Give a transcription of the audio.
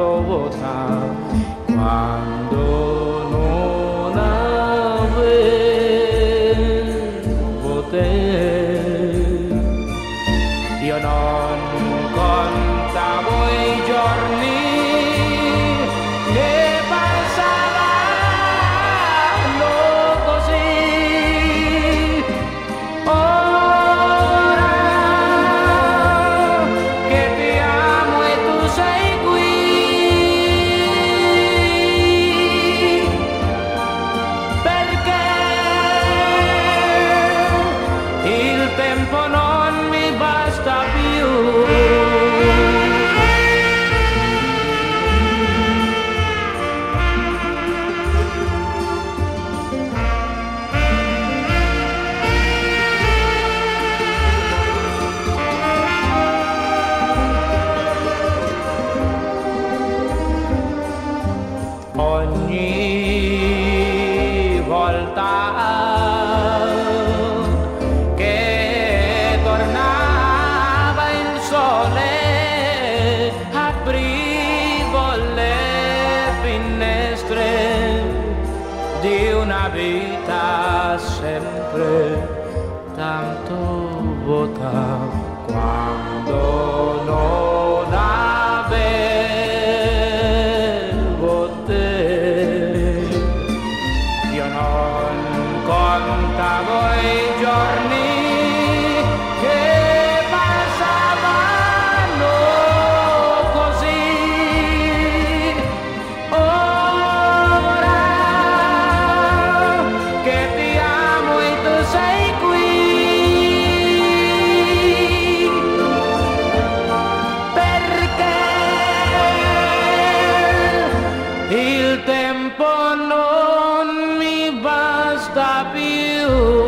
quanto vota quando non avevo te. Io non contavo i giorni che passavano così. Ora che ti amo e tu sei qui, perché il tempo non mi basta più. Ogni volta che tornava il sole aprivo le finestre di una vita sempre tanto vuota, quando non avevo te. Io non contavo i giorni che passavano così. Ora che ti amo e tu sei qui, perché il tempo non mi basta più.